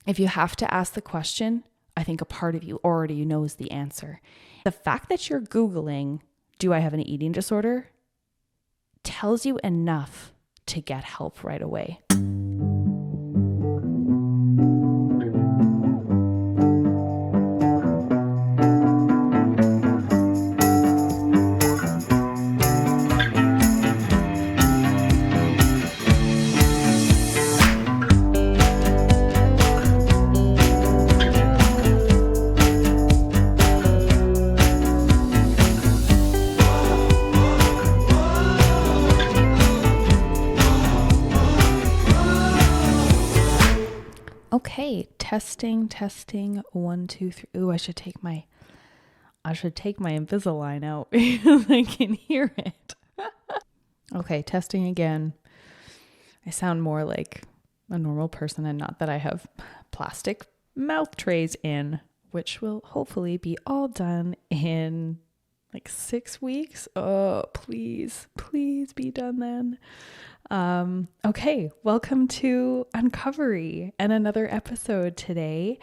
If you have to ask the question, I think a part of you already knows the answer. The fact that you're Googling, do I have an eating disorder, tells you enough to get help right away. Okay, testing, 1, 2, 3. Ooh, I should take my Invisalign out because I can hear it. Okay, testing again. I sound more like a normal person, and not that I have plastic mouth trays in, which will hopefully be all done in like 6 weeks. Oh, please be done then. Okay, welcome to Uncovery and another episode today.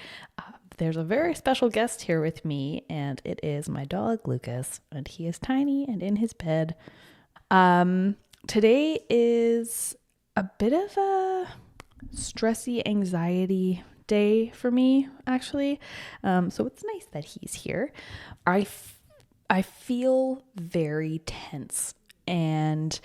There's a very special guest here with me, and it is my dog Lucas, and he is tiny and in his bed. Today is a bit of a stressy anxiety day for me, actually. So it's nice that he's here. I feel very tense, and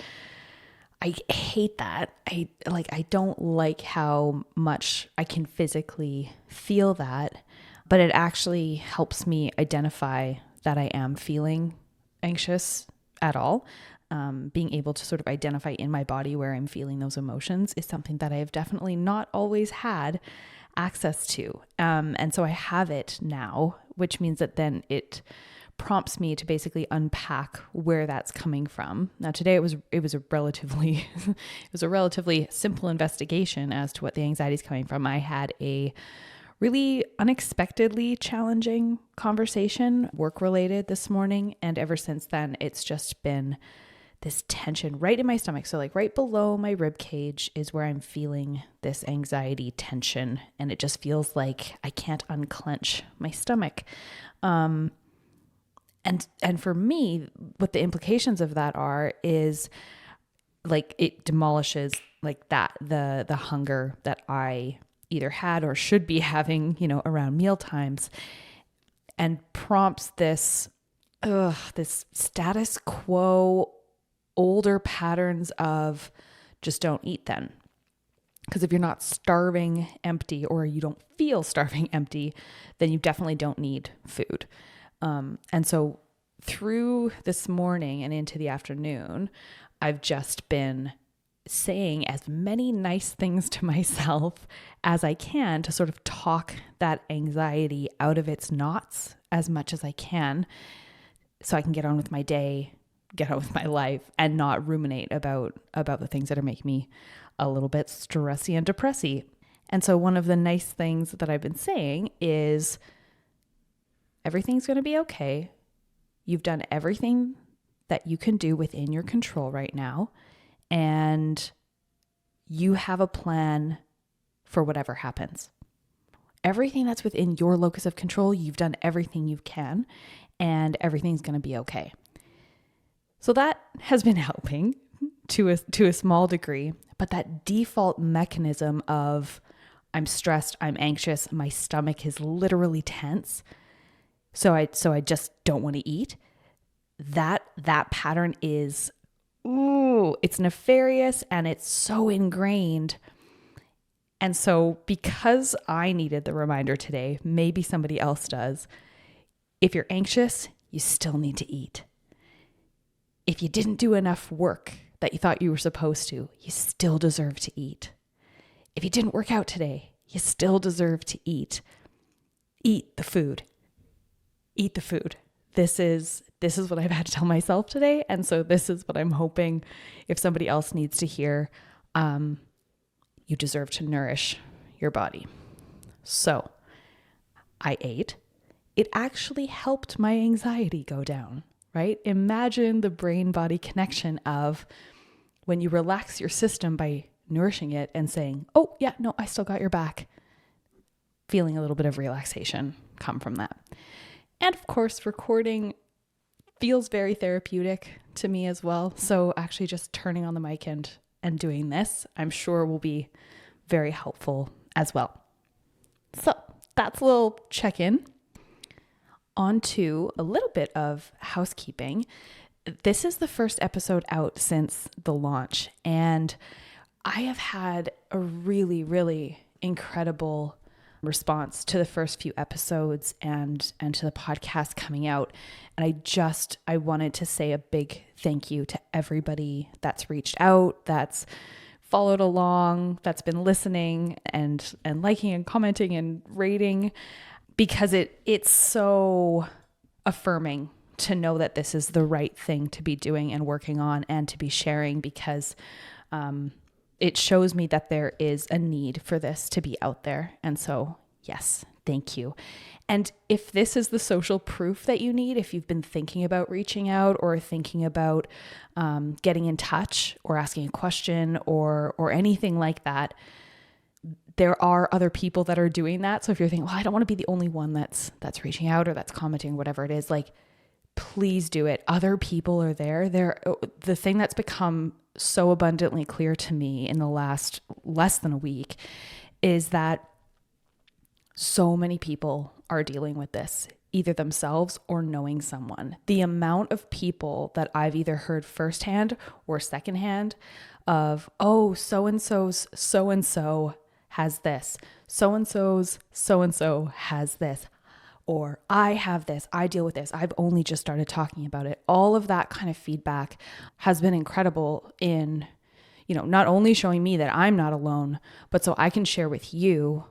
I hate that. I don't like how much I can physically feel that, but it actually helps me identify that I am feeling anxious at all. Being able to sort of identify in my body where I'm feeling those emotions is something that I have definitely not always had access to. And so I have it now, which means that then it prompts me to basically unpack where that's coming from. Now today it was a relatively simple investigation as to what the anxiety is coming from. I had a really unexpectedly challenging conversation, work related, this morning, and ever since then it's just been this tension right in my stomach. So like right below my rib cage is where I'm feeling this anxiety tension, and it just feels like I can't unclench my stomach. And for me, what the implications of that are is like it demolishes like that, the hunger that I either had or should be having, around meal times, and prompts this status quo, older patterns of just don't eat then. Because if you're not starving empty, or you don't feel starving empty, then you definitely don't need food. And so through this morning and into the afternoon, I've just been saying as many nice things to myself as I can to sort of talk that anxiety out of its knots as much as I can, so I can get on with my day, get on with my life, and not ruminate about the things that are making me a little bit stressy and depressy. And so one of the nice things that I've been saying is, everything's going to be okay. You've done everything that you can do within your control right now, and you have a plan for whatever happens. Everything that's within your locus of control, you've done everything you can, and everything's going to be okay. So that has been helping to a small degree, but that default mechanism of I'm stressed, I'm anxious, my stomach is literally tense, so I just don't want to eat. That pattern is, it's nefarious, and it's so ingrained. And so because I needed the reminder today, maybe somebody else does. If you're anxious, you still need to eat. If you didn't do enough work that you thought you were supposed to, you still deserve to eat. If you didn't work out today, you still deserve to eat. Eat the food. Eat the food. This is what I've had to tell myself today. And so this is what I'm hoping, if somebody else needs to hear, you deserve to nourish your body. So I ate. It actually helped my anxiety go down, right? Imagine the brain-body connection of when you relax your system by nourishing it and saying, oh yeah, no, I still got your back. feeling a little bit of relaxation come from that. And of course, recording feels very therapeutic to me as well. So actually just turning on the mic and doing this, I'm sure will be very helpful as well. So that's a little check-in. On to a little bit of housekeeping. This is the first episode out since the launch, and I have had a really, really incredible response to the first few episodes and to the podcast coming out. And I wanted to say a big thank you to everybody that's reached out, that's followed along, that's been listening and liking and commenting and rating, because it's so affirming to know that this is the right thing to be doing and working on and to be sharing, because it shows me that there is a need for this to be out there. And so, yes, thank you. And if this is the social proof that you need, if you've been thinking about reaching out or thinking about getting in touch or asking a question or anything like that, there are other people that are doing that. So if you're thinking, well, I don't want to be the only one that's reaching out or that's commenting, whatever it is, like, please do it. Other people are there. The thing that's become so abundantly clear to me in the last less than a week is that so many people are dealing with this, either themselves or knowing someone. The amount of people that I've either heard firsthand or secondhand of, oh, so-and-so's so-and-so has this, so-and-so's so-and-so has this, or I have this, I deal with this, I've only just started talking about it. All of that kind of feedback has been incredible in, not only showing me that I'm not alone, but so I can share with you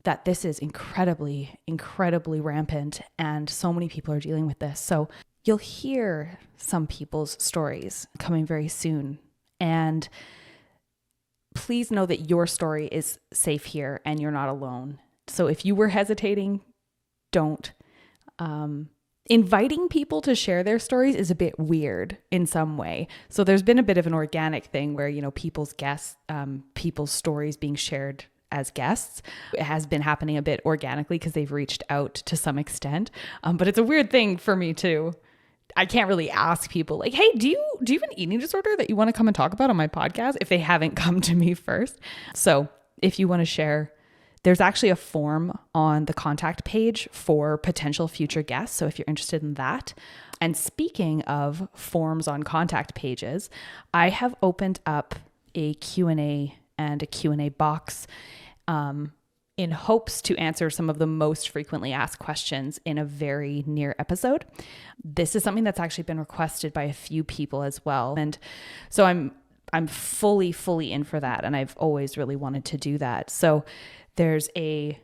that this is incredibly, incredibly rampant and so many people are dealing with this. So you'll hear some people's stories coming very soon. And please know that your story is safe here and you're not alone. So if you were hesitating, don't. Inviting people to share their stories is a bit weird in some way. So there's been a bit of an organic thing where, people's stories being shared as guests. It has been happening a bit organically because they've reached out to some extent. But it's a weird thing for me too. I can't really ask people like, hey, do you have an eating disorder that you want to come and talk about on my podcast if they haven't come to me first? So if you want to share, there's actually a form on the contact page for potential future guests. So if you're interested in that. And speaking of forms on contact pages, I have opened up a Q&A and a Q&A box in hopes to answer some of the most frequently asked questions in a very near episode. This is something that's actually been requested by a few people as well. And so I'm fully in for that. And I've always really wanted to do that. So there's a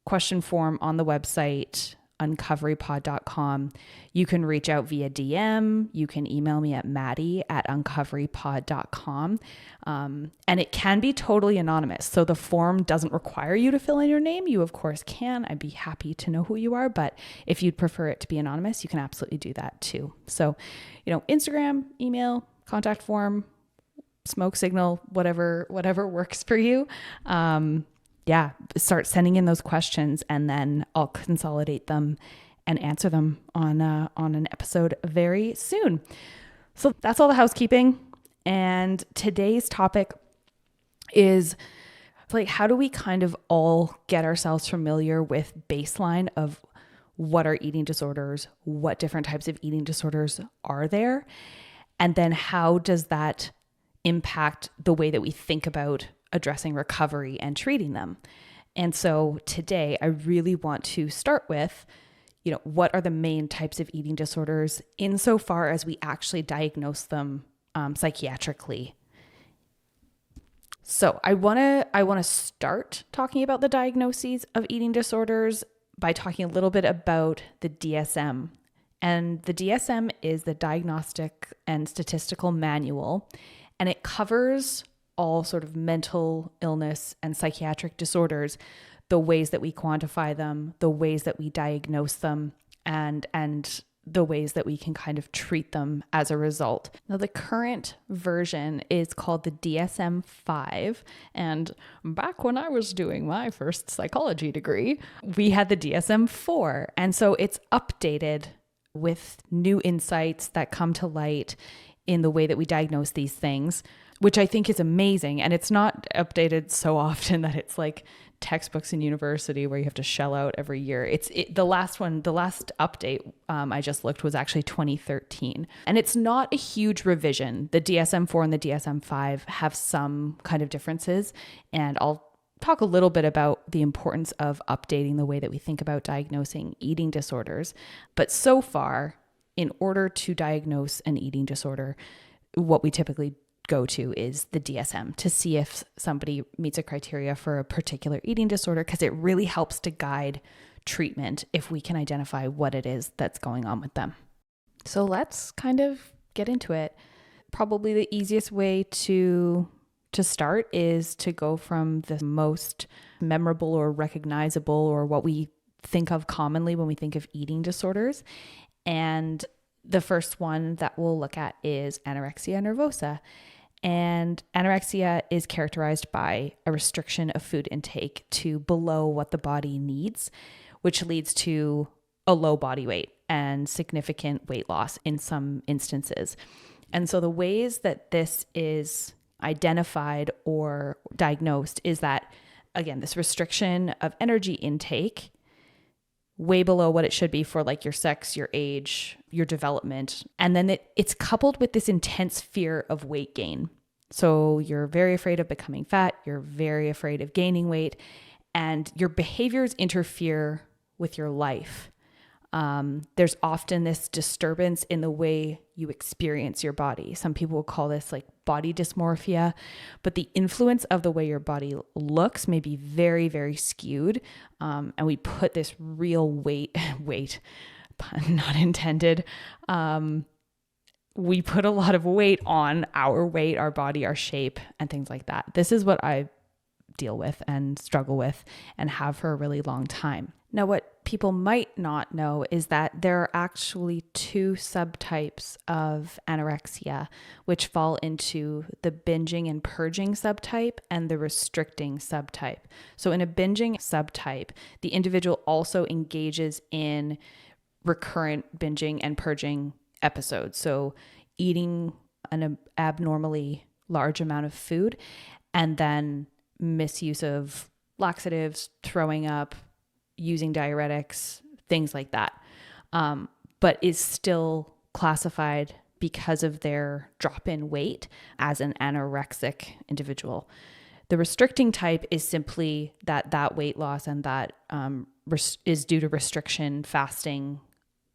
question form on the website, uncoverypod.com. You can reach out via DM. You can email me at maddie@uncoverypod.com. And it can be totally anonymous. So the form doesn't require you to fill in your name. You, of course, can. I'd be happy to know who you are. But if you'd prefer it to be anonymous, you can absolutely do that too. So, Instagram, email, contact form, smoke signal, whatever works for you. Start sending in those questions and then I'll consolidate them and answer them on an episode very soon. So that's all the housekeeping. And today's topic is like, how do we kind of all get ourselves familiar with baseline of what are eating disorders, what different types of eating disorders are there, and then how does that impact the way that we think about addressing recovery and treating them. And so today I really want to start with, what are the main types of eating disorders insofar as we actually diagnose them psychiatrically. So I want to start talking about the diagnoses of eating disorders by talking a little bit about the DSM. And the DSM is the Diagnostic and Statistical Manual, and it covers all sort of mental illness and psychiatric disorders, the ways that we quantify them, the ways that we diagnose them, and the ways that we can kind of treat them as a result. Now, the current version is called the DSM-5. And back when I was doing my first psychology degree, we had the DSM-4. And so it's updated with new insights that come to light in the way that we diagnose these things, which I think is amazing. And it's not updated so often that it's like textbooks in university where you have to shell out every year. The last update I just looked was actually 2013. And it's not a huge revision. The DSM-4 and the DSM-5 have some kind of differences. And I'll talk a little bit about the importance of updating the way that we think about diagnosing eating disorders. But so far, in order to diagnose an eating disorder, what we typically go to is the DSM to see if somebody meets a criteria for a particular eating disorder, because it really helps to guide treatment if we can identify what it is that's going on with them. So let's kind of get into it. Probably the easiest way to start is to go from the most memorable or recognizable, or what we think of commonly when we think of eating disorders. And the first one that we'll look at is anorexia nervosa. And anorexia is characterized by a restriction of food intake to below what the body needs, which leads to a low body weight and significant weight loss in some instances. And so the ways that this is identified or diagnosed is that, again, this restriction of energy intake way below what it should be for like your sex, your age, your development. And then it's coupled with this intense fear of weight gain. So you're very afraid of becoming fat, you're very afraid of gaining weight, and your behaviors interfere with your life. There's often this disturbance in the way you experience your body. Some people will call this like body dysmorphia, but the influence of the way your body looks may be very, very skewed. And we put this real weight, pun not intended. We put a lot of weight on our weight, our body, our shape, and things like that. This is what I deal with and struggle with and have for a really long time. Now, what people might not know is that there are actually two subtypes of anorexia, which fall into the binging and purging subtype and the restricting subtype. So in a binging subtype, the individual also engages in recurrent binging and purging episodes. So eating an abnormally large amount of food and then misuse of laxatives, throwing up, using diuretics, things like that, but is still classified because of their drop in weight as an anorexic individual. The restricting type is simply that weight loss and that is due to restriction fasting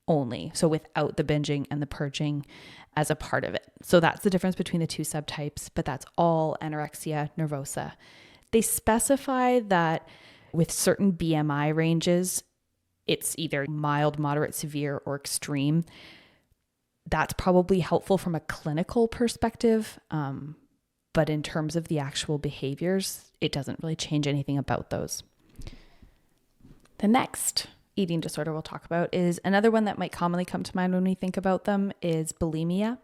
only. So without the binging and the purging as a part of it. So that's the difference between the two subtypes, but that's all anorexia nervosa. They specify that with certain BMI ranges, it's either mild, moderate, severe, or extreme. That's probably helpful from a clinical perspective. But in terms of the actual behaviors, it doesn't really change anything about those. The next eating disorder we'll talk about is another one that might commonly come to mind when we think about them is bulimia.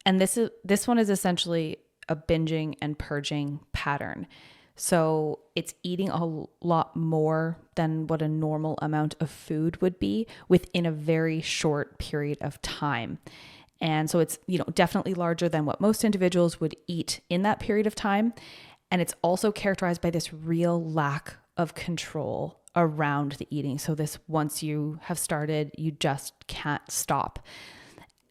And this one is essentially a binging and purging pattern. So it's eating a lot more than what a normal amount of food would be within a very short period of time. And so it's, definitely larger than what most individuals would eat in that period of time. And it's also characterized by this real lack of control around the eating. So this, once you have started, you just can't stop.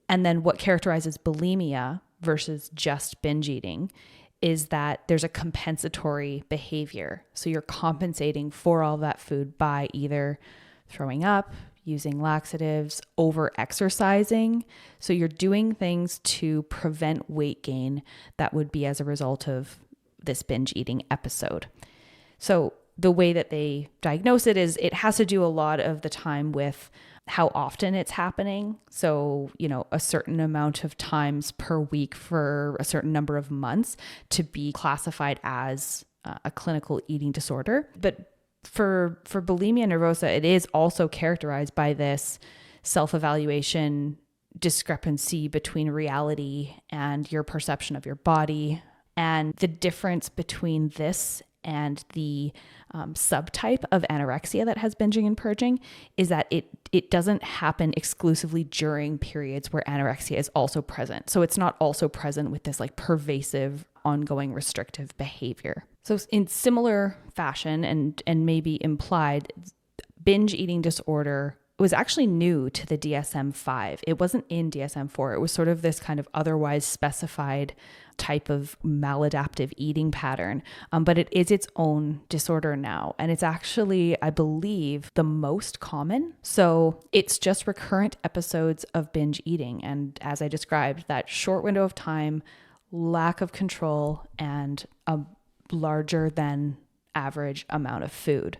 And then what characterizes bulimia versus just binge eating is that there's a compensatory behavior. So you're compensating for all that food by either throwing up, using laxatives, over exercising. So you're doing things to prevent weight gain that would be as a result of this binge eating episode. So the way that they diagnose it is it has to do a lot of the time with how often it's happening. So, a certain amount of times per week for a certain number of months to be classified as a clinical eating disorder. But for bulimia nervosa, it is also characterized by this self-evaluation discrepancy between reality and your perception of your body. And the difference between this and the subtype of anorexia that has binging and purging is that it doesn't happen exclusively during periods where anorexia is also present. So it's not also present with this like pervasive, ongoing restrictive behavior. So in similar fashion and maybe implied, binge eating disorder was actually new to the DSM-5. It wasn't in DSM-4. It was sort of this kind of otherwise specified type of maladaptive eating pattern, but it is its own disorder now. And it's actually, I believe, the most common. So it's just recurrent episodes of binge eating. And as I described, that short window of time, lack of control, and a larger than average amount of food.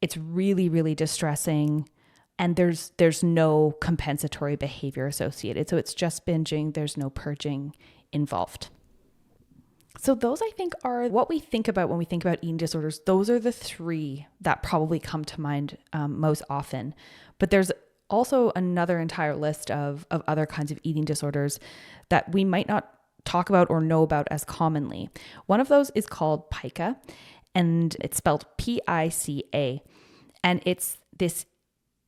It's really, really distressing. And there's no compensatory behavior associated. So it's just binging. There's no purging involved. So those, I think, are what we think about when we think about eating disorders. Those are the three that probably come to mind most often. But there's also another entire list of other kinds of eating disorders that we might not talk about or know about as commonly. One of those is called pica, and it's spelled PICA. And it's this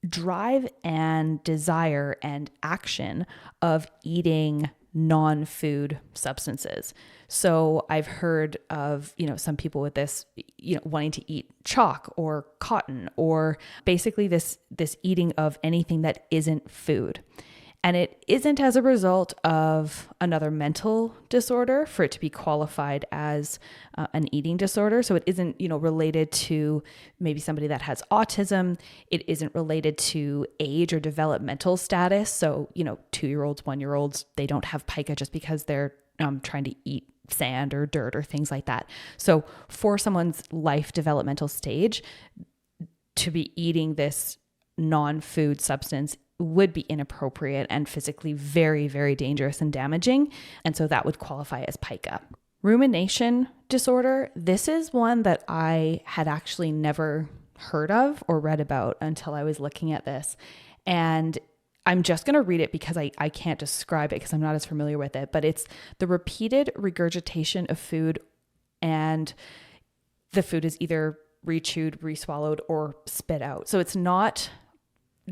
drive and desire and action of eating non-food substances. So I've heard of, some people with this, wanting to eat chalk or cotton, or basically this eating of anything that isn't food. And it isn't as a result of another mental disorder for it to be qualified as an eating disorder. So it isn't, related to maybe somebody that has autism. It isn't related to age or developmental status. So, 2-year-olds, 1-year-olds, they don't have pica just because they're trying to eat sand or dirt or things like that. So for someone's life developmental stage, to be eating this non-food substance would be inappropriate and physically very, very dangerous and damaging. And so that would qualify as pica. Rumination disorder. This is one that I had actually never heard of or read about until I was looking at this. And I'm just going to read it because I can't describe it because I'm not as familiar with it, but it's the repeated regurgitation of food, and the food is either rechewed, reswallowed, or spit out. So it's not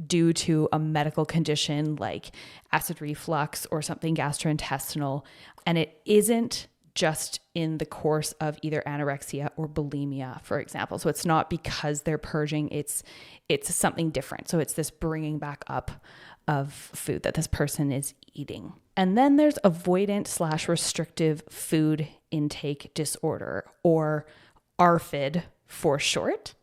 due to a medical condition like acid reflux or something gastrointestinal. And it isn't just in the course of either anorexia or bulimia, for example. So it's not because they're purging, it's something different. So it's this bringing back up of food that this person is eating. And then there's avoidant/restrictive food intake disorder, or ARFID for short.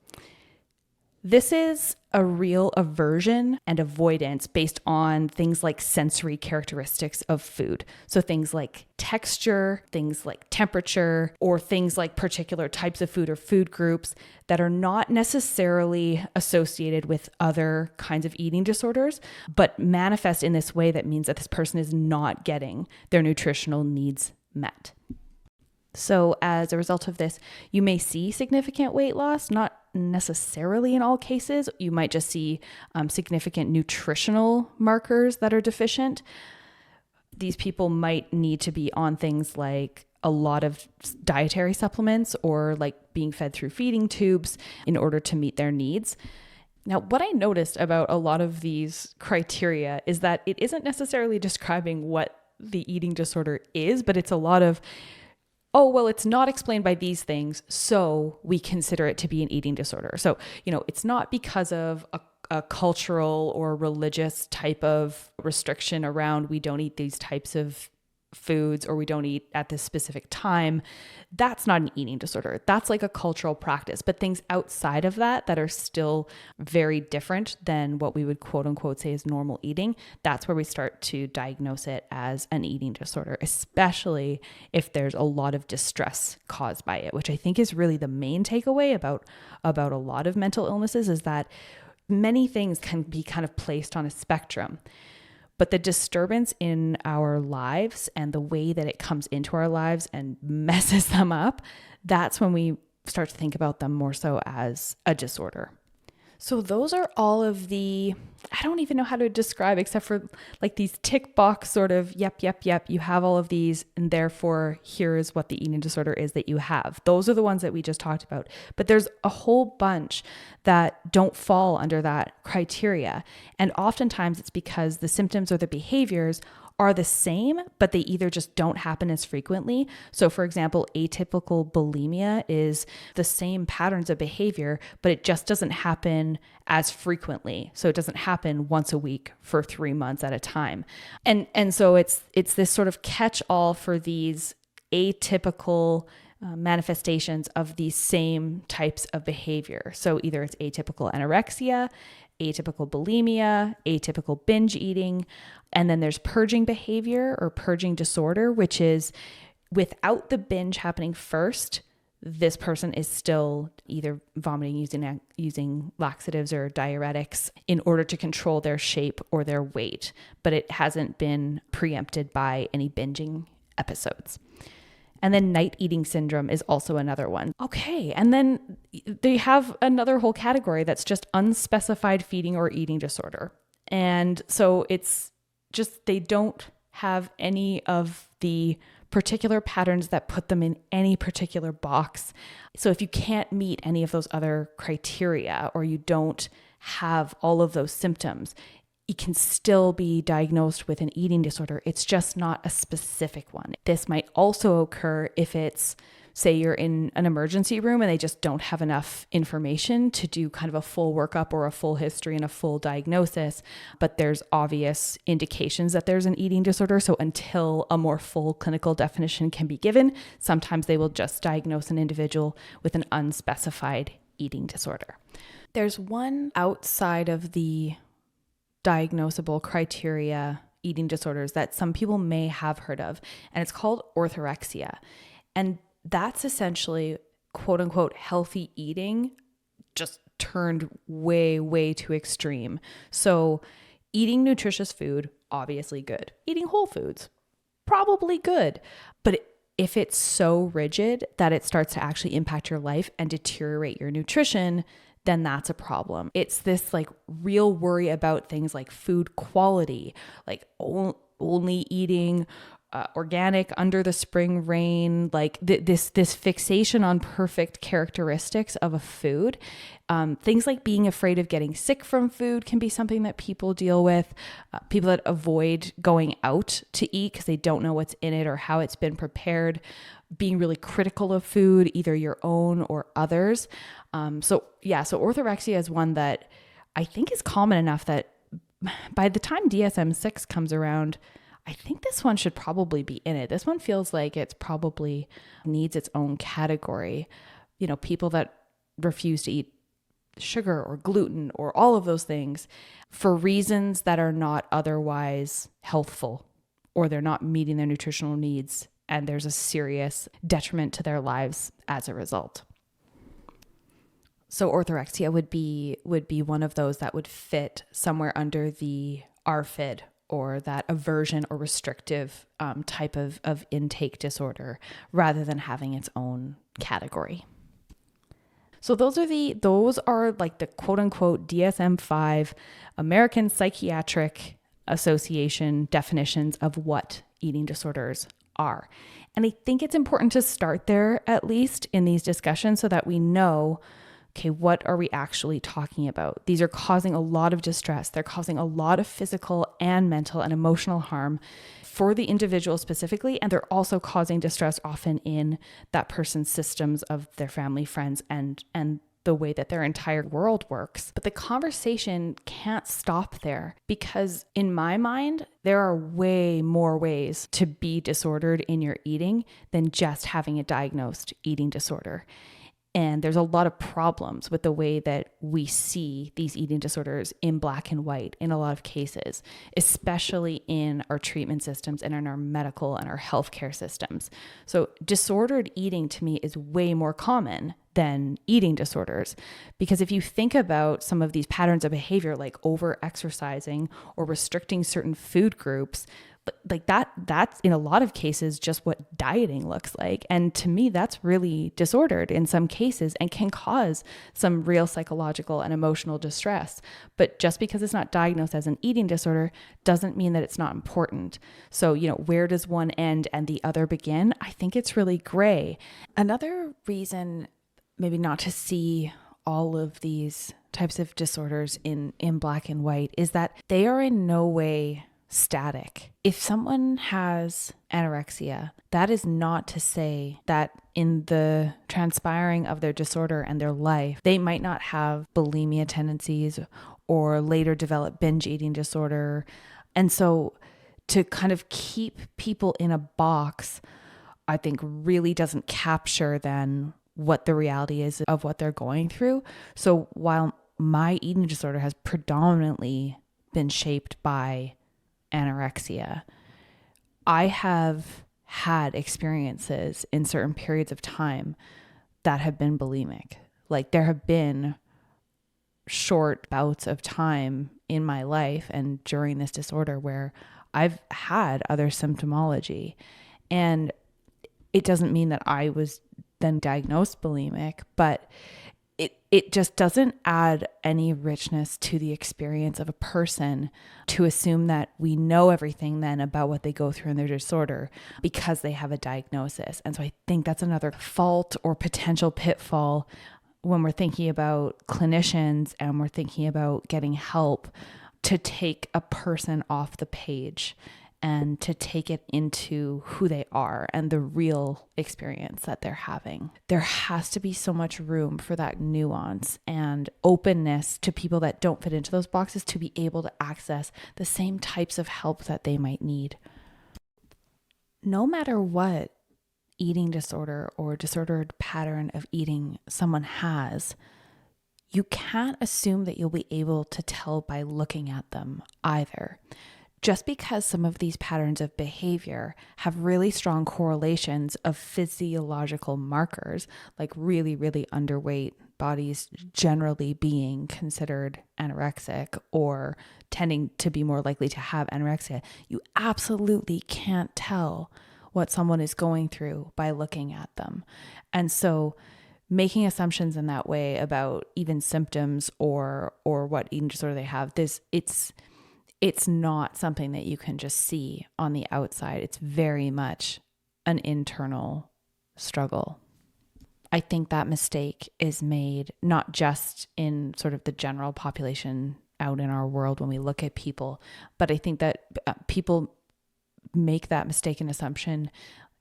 This is a real aversion and avoidance based on things like sensory characteristics of food. So things like texture, things like temperature, or things like particular types of food or food groups that are not necessarily associated with other kinds of eating disorders, but manifest in this way that means that this person is not getting their nutritional needs met. So as a result of this, you may see significant weight loss, not necessarily in all cases. You might just see significant nutritional markers that are deficient. These people might need to be on things like a lot of dietary supplements or like being fed through feeding tubes in order to meet their needs. Now, what I noticed about a lot of these criteria is that it isn't necessarily describing what the eating disorder is, but it's a lot of, oh, well, it's not explained by these things, so we consider it to be an eating disorder. So, it's not because of a cultural or religious type of restriction around we don't eat these types of foods or we don't eat at this specific time. That's not an eating disorder. That's like a cultural practice. But things outside of that are still very different than what we would quote unquote say is normal eating. That's where we start to diagnose it as an eating disorder, especially if there's a lot of distress caused by it, which I think is really the main takeaway about a lot of mental illnesses, is that many things can be kind of placed on a spectrum. But the disturbance in our lives and the way that it comes into our lives and messes them up, that's when we start to think about them more so as a disorder. So those are all of the, I don't even know how to describe except for like these tick box sort of, yep, you have all of these, and therefore here is what the eating disorder is that you have. Those are the ones that we just talked about. But there's a whole bunch that don't fall under that criteria. And oftentimes it's because the symptoms or the behaviors are the same, but they either just don't happen as frequently. So for example, atypical bulimia is the same patterns of behavior, but it just doesn't happen as frequently. So it doesn't happen once a week for 3 months at a time. And so it's this sort of catch-all for these atypical manifestations of these same types of behavior. So either it's atypical anorexia, atypical bulimia, atypical binge eating, and then there's purging behavior or purging disorder, which is without the binge happening first, this person is still either vomiting using laxatives or diuretics in order to control their shape or their weight, but it hasn't been preempted by any binging episodes. And then night eating syndrome is also another one. Okay. And then they have another whole category that's just unspecified feeding or eating disorder. And so it's just, they don't have any of the particular patterns that put them in any particular box. So if you can't meet any of those other criteria, or you don't have all of those symptoms, you can still be diagnosed with an eating disorder. It's just not a specific one. This might also occur if it's, say you're in an emergency room and they just don't have enough information to do kind of a full workup or a full history and a full diagnosis, but there's obvious indications that there's an eating disorder. So until a more full clinical definition can be given, sometimes they will just diagnose an individual with an unspecified eating disorder. There's one outside of the diagnosable criteria eating disorders that some people may have heard of, and it's called orthorexia. And that's essentially quote unquote healthy eating just turned way, way too extreme. So eating nutritious food, obviously good. Eating whole foods, probably good. But if it's so rigid that it starts to actually impact your life and deteriorate your nutrition, then that's a problem. It's this like real worry about things like food quality, like only eating organic under the spring rain, like this fixation on perfect characteristics of a food. Things like being afraid of getting sick from food can be something that people deal with. People that avoid going out to eat because they don't know what's in it or how it's been prepared. Being really critical of food, either your own or others. So orthorexia is one that I think is common enough that by the time DSM-6 comes around, I think this one should probably be in it. This one feels like it's probably needs its own category. You know, people that refuse to eat sugar or gluten or all of those things for reasons that are not otherwise healthful, or they're not meeting their nutritional needs, and there's a serious detriment to their lives as a result. So orthorexia would be one of those that would fit somewhere under the ARFID, or that aversion or restrictive type of intake disorder, rather than having its own category. So those are like the quote unquote DSM-5 American Psychiatric Association definitions of what eating disorders are. And I think it's important to start there, at least in these discussions, so that we know, okay, what are we actually talking about? These are causing a lot of distress. They're causing a lot of physical and mental and emotional harm for the individual specifically. And they're also causing distress often in that person's systems of their family, friends, and the way that their entire world works. But the conversation can't stop there, because in my mind, there are way more ways to be disordered in your eating than just having a diagnosed eating disorder. And there's a lot of problems with the way that we see these eating disorders in black and white in a lot of cases, especially in our treatment systems and in our medical and our healthcare systems. So disordered eating to me is way more common than eating disorders, because if you think about some of these patterns of behavior, like over exercising or restricting certain food groups, Like that's in a lot of cases just what dieting looks like. And to me, that's really disordered in some cases and can cause some real psychological and emotional distress. But just because it's not diagnosed as an eating disorder doesn't mean that it's not important. So, where does one end and the other begin? I think it's really gray. Another reason maybe not to see all of these types of disorders in black and white is that they are in no way static. If someone has anorexia, that is not to say that in the transpiring of their disorder and their life, they might not have bulimia tendencies or later develop binge eating disorder. And so to kind of keep people in a box, I think really doesn't capture then what the reality is of what they're going through. So while my eating disorder has predominantly been shaped by anorexia, I have had experiences in certain periods of time that have been bulimic. Like there have been short bouts of time in my life and during this disorder where I've had other symptomology. And it doesn't mean that I was then diagnosed bulimic, but it just doesn't add any richness to the experience of a person to assume that we know everything then about what they go through in their disorder because they have a diagnosis. And so I think that's another fault or potential pitfall when we're thinking about clinicians and we're thinking about getting help, to take a person off the page and to take it into who they are and the real experience that they're having. There has to be so much room for that nuance and openness to people that don't fit into those boxes to be able to access the same types of help that they might need. No matter what eating disorder or disordered pattern of eating someone has, you can't assume that you'll be able to tell by looking at them either. Just because some of these patterns of behavior have really strong correlations of physiological markers, like really, really underweight bodies generally being considered anorexic or tending to be more likely to have anorexia, you absolutely can't tell what someone is going through by looking at them. And so making assumptions in that way about even symptoms or what eating disorder they have, it's not something that you can just see on the outside. It's very much an internal struggle. I think that mistake is made not just in sort of the general population out in our world when we look at people, but I think that people make that mistaken assumption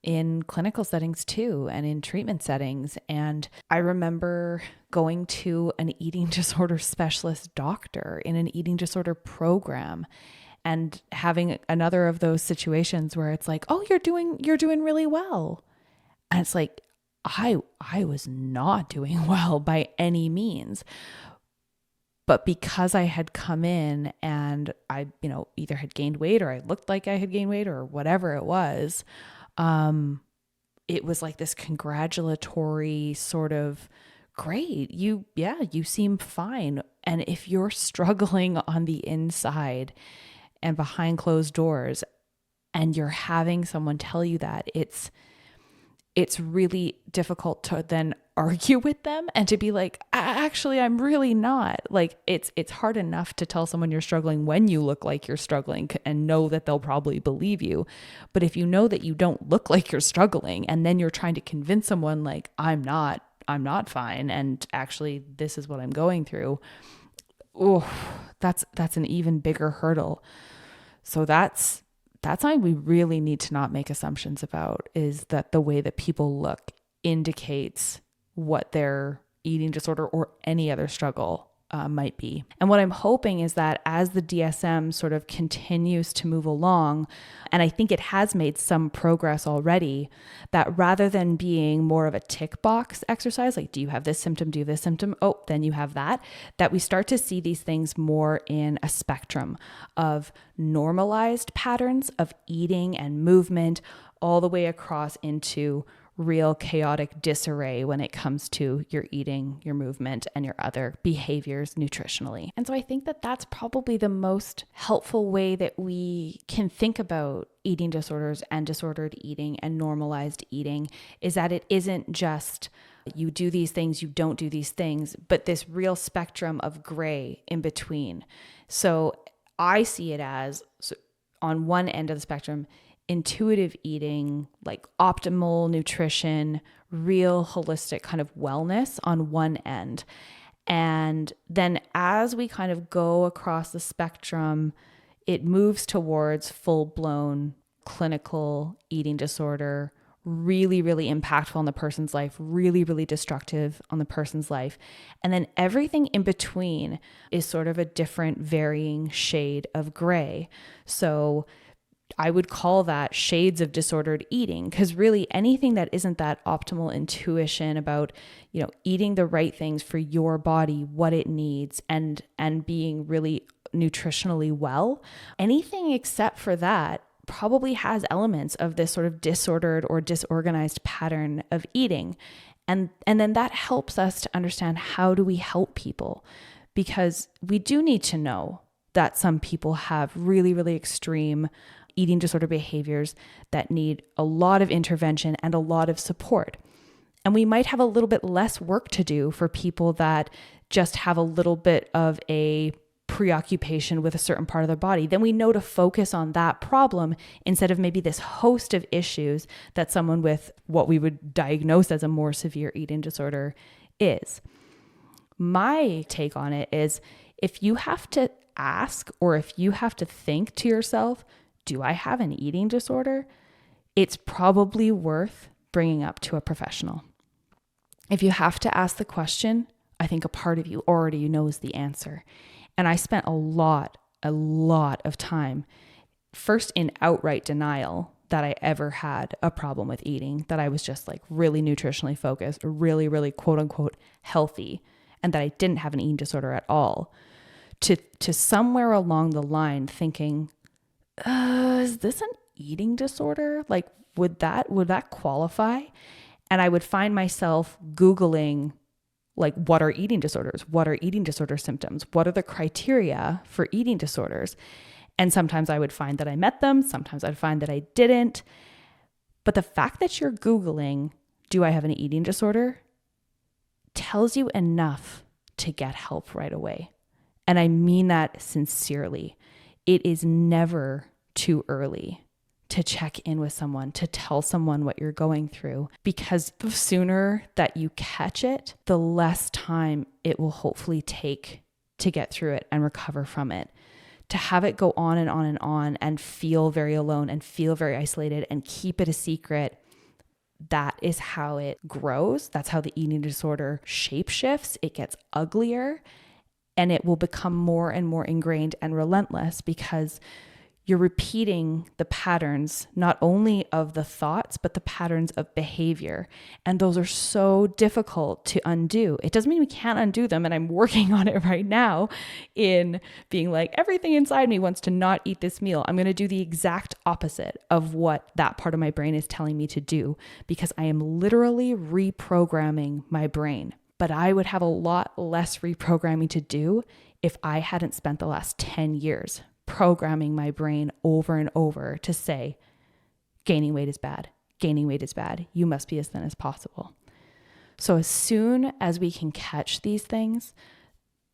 in clinical settings too, and in treatment settings. And I remember going to an eating disorder specialist doctor in an eating disorder program and having another of those situations where it's like, oh, you're doing really well. And it's like, I was not doing well by any means. But because I had come in and I, either had gained weight or I looked like I had gained weight or whatever it was, it was like this congratulatory sort of, great, you seem fine. And if you're struggling on the inside and behind closed doors and you're having someone tell you that, it's really difficult to then argue with them and to be like, actually, I'm really not. Like it's hard enough to tell someone you're struggling when you look like you're struggling and know that they'll probably believe you. But if you know that you don't look like you're struggling and then you're trying to convince someone like, I'm not fine, and actually this is what I'm going through, that's an even bigger hurdle. So that's something we really need to not make assumptions about, is that the way that people look indicates what their eating disorder or any other struggle might be. And what I'm hoping is that as the DSM sort of continues to move along, and I think it has made some progress already, that rather than being more of a tick box exercise, like, do you have this symptom? Do you have this symptom? Oh, then you have that we start to see these things more in a spectrum of normalized patterns of eating and movement all the way across into real chaotic disarray when it comes to your eating, your movement, and your other behaviors nutritionally. And so I think that that's probably the most helpful way that we can think about eating disorders and disordered eating and normalized eating is that it isn't just you do these things, you don't do these things, but this real spectrum of gray in between. So I see it as, on one end of the spectrum, intuitive eating, like optimal nutrition, real holistic kind of wellness on one end. And then as we kind of go across the spectrum, it moves towards full-blown clinical eating disorder, really, really impactful on the person's life, really, really destructive on the person's life. And then everything in between is sort of a different varying shade of gray. So I would call that shades of disordered eating, because really anything that isn't that optimal intuition about, eating the right things for your body, what it needs, and being really nutritionally well, anything except for that probably has elements of this sort of disordered or disorganized pattern of eating. And then that helps us to understand, how do we help people? Because we do need to know that some people have really, really extreme eating disorder behaviors that need a lot of intervention and a lot of support. And we might have a little bit less work to do for people that just have a little bit of a preoccupation with a certain part of their body. Then we know to focus on that problem instead of maybe this host of issues that someone with what we would diagnose as a more severe eating disorder is. My take on it is, if you have to ask, or if you have to think to yourself, do I have an eating disorder? It's probably worth bringing up to a professional. If you have to ask the question, I think a part of you already knows the answer. And I spent a lot of time first in outright denial that I ever had a problem with eating, that I was just like really nutritionally focused, really, really quote unquote healthy, and that I didn't have an eating disorder at all, to somewhere along the line thinking, is this an eating disorder? Like, would that qualify? And I would find myself Googling, like, what are eating disorders? What are eating disorder symptoms? What are the criteria for eating disorders? And sometimes I would find that I met them. Sometimes I'd find that I didn't. But the fact that you're Googling, do I have an eating disorder, tells you enough to get help right away. And I mean that sincerely. It is never too early to check in with someone, to tell someone what you're going through, because the sooner that you catch it, the less time it will hopefully take to get through it and recover from it. To have it go on and on and on and feel very alone and feel very isolated and keep it a secret, that is how it grows. That's how the eating disorder shape shifts. It gets uglier, and it will become more and more ingrained and relentless, because you're repeating the patterns, not only of the thoughts, but the patterns of behavior. And those are so difficult to undo. It doesn't mean we can't undo them. And I'm working on it right now in being like, everything inside me wants to not eat this meal. I'm going to do the exact opposite of what that part of my brain is telling me to do, because I am literally reprogramming my brain. But I would have a lot less reprogramming to do if I hadn't spent the last 10 years programming my brain over and over to say, gaining weight is bad. Gaining weight is bad. You must be as thin as possible. So as soon as we can catch these things,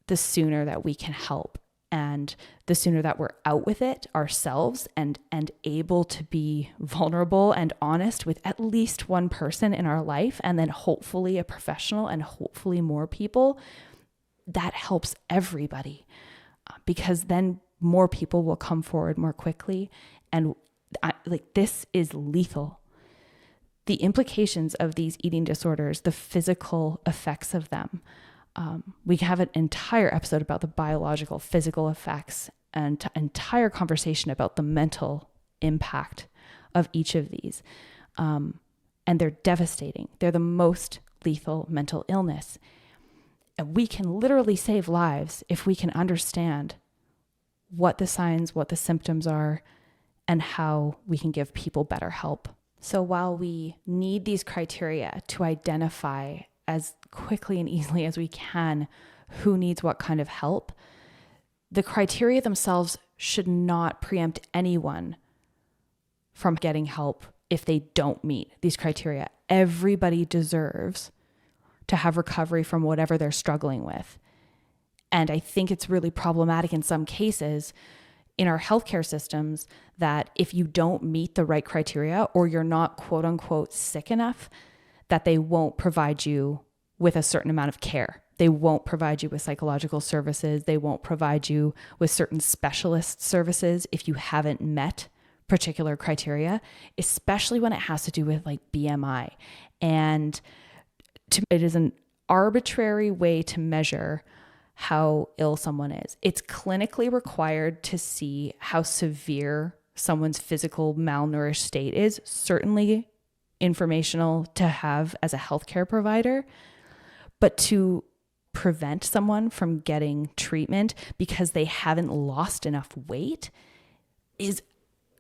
the sooner that we can help, and the sooner that we're out with it ourselves and able to be vulnerable and honest with at least one person in our life, and then hopefully a professional and hopefully more people, that helps everybody, because then more people will come forward more quickly. And this is lethal. The implications of these eating disorders, the physical effects of them. We have an entire episode about the biological, physical effects, and entire conversation about the mental impact of each of these. And they're devastating. They're the most lethal mental illness. And we can literally save lives if we can understand what the signs, what the symptoms are, and how we can give people better help. So while we need these criteria to identify as quickly and easily as we can who needs what kind of help, the criteria themselves should not preempt anyone from getting help if they don't meet these criteria. Everybody deserves to have recovery from whatever they're struggling with. And I think it's really problematic in some cases in our healthcare systems that if you don't meet the right criteria or you're not quote unquote sick enough, that they won't provide you with a certain amount of care. They won't provide you with psychological services. They won't provide you with certain specialist services if you haven't met particular criteria, especially when it has to do with like BMI. And it is an arbitrary way to measure how ill someone is. It's clinically required to see how severe someone's physical malnourished state is, certainly informational to have as a healthcare provider, but to prevent someone from getting treatment because they haven't lost enough weight is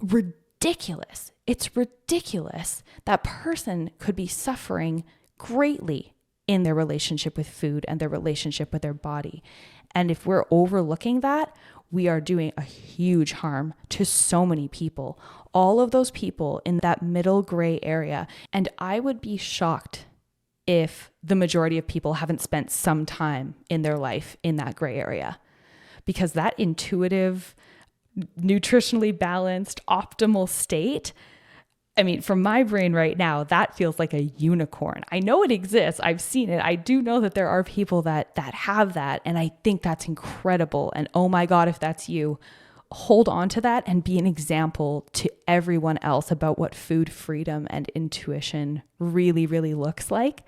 ridiculous. It's ridiculous. That person could be suffering greatly in their relationship with food and their relationship with their body. And if we're overlooking that, we are doing a huge harm to so many people, all of those people in that middle gray area. And I would be shocked if the majority of people haven't spent some time in their life in that gray area, because that intuitive, nutritionally balanced, optimal state, I mean, from my brain right now, that feels like a unicorn. I know it exists. I've seen it. I do know that there are people that have that. And I think that's incredible. And oh my God, if that's you, hold on to that and be an example to everyone else about what food freedom and intuition really, really looks like.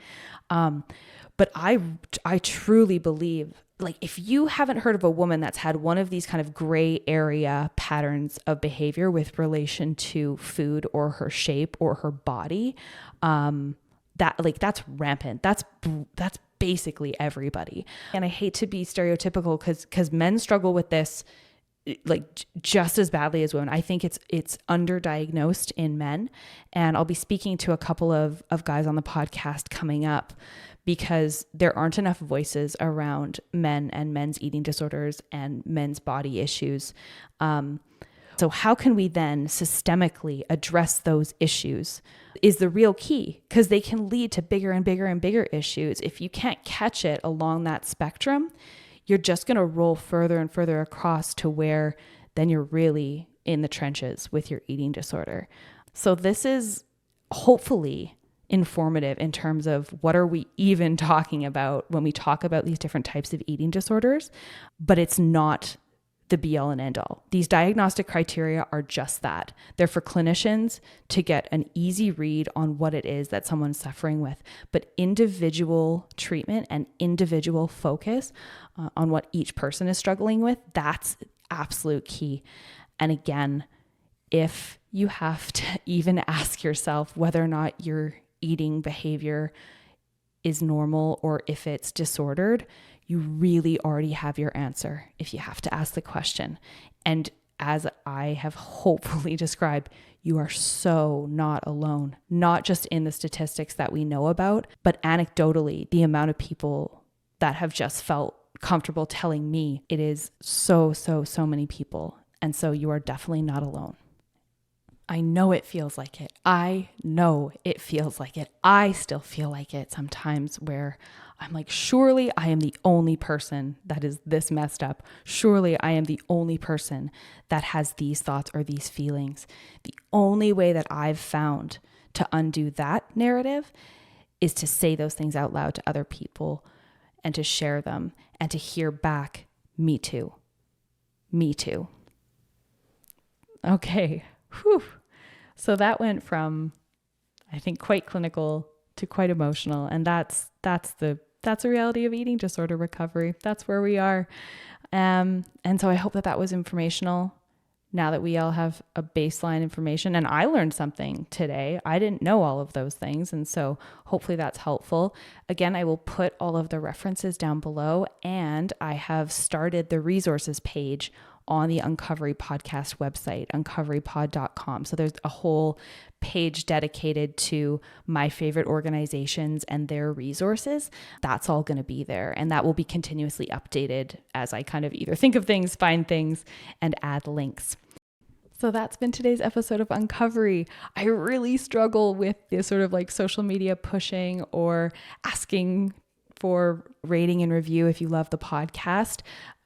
But I truly believe, like, if you haven't heard of a woman that's had one of these kind of gray area patterns of behavior with relation to food or her shape or her body, that's rampant. That's basically everybody. And I hate to be stereotypical because men struggle with this like just as badly as women. I think it's underdiagnosed in men. And I'll be speaking to a couple of guys on the podcast coming up because there aren't enough voices around men and men's eating disorders and men's body issues. So how can we then systemically address those issues is the real key, because they can lead to bigger and bigger and bigger issues. If you can't catch it along that spectrum, you're just going to roll further and further across to where then you're really in the trenches with your eating disorder. So this is hopefully informative in terms of what are we even talking about when we talk about these different types of eating disorders, but it's not the be all and end all. These diagnostic criteria are just that. They're for clinicians to get an easy read on what it is that someone's suffering with, but individual treatment and individual focus on what each person is struggling with, that's absolute key. And again, if you have to even ask yourself whether or not your eating behavior is normal or if it's disordered, you really already have your answer if you have to ask the question. And as I have hopefully described, you are so not alone, not just in the statistics that we know about, but anecdotally, the amount of people that have just felt comfortable telling me it is so many people. And so you are definitely not alone. I know it feels like it. I know it feels like it. I still feel like it sometimes where I'm like, surely I am the only person that is this messed up. Surely I am the only person that has these thoughts or these feelings. The only way that I've found to undo that narrative is to say those things out loud to other people and to share them and to hear back, me too. Me too. Okay. Whew. So that went from, I think, quite clinical to quite emotional. And that's a reality of eating disorder recovery. That's where we are. And so I hope that was informational now that we all have a baseline information. And I learned something today. I didn't know all of those things. And so hopefully that's helpful. Again, I will put all of the references down below. And I have started the resources page on the Uncovery podcast website, uncoverypod.com. So there's a whole page dedicated to my favorite organizations and their resources. That's all going to be there. And that will be continuously updated as I kind of either think of things, find things, and add links. So that's been today's episode of Uncovery. I really struggle with this sort of like social media pushing or asking for rating and review if you love the podcast,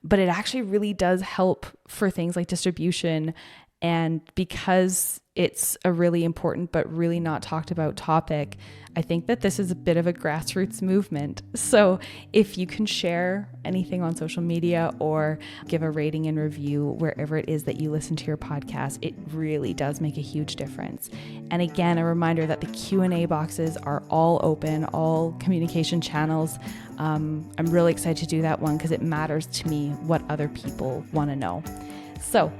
but it actually really does help for things like distribution. And because it's a really important but really not talked about topic, I think that this is a bit of a grassroots movement. So if you can share anything on social media or give a rating and review wherever it is that you listen to your podcast, it really does make a huge difference. And again, a reminder that the Q&A boxes are all open, all communication channels. I'm really excited to do that one because it matters to me what other people want to know. So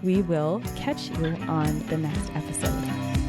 we will catch you on the next episode.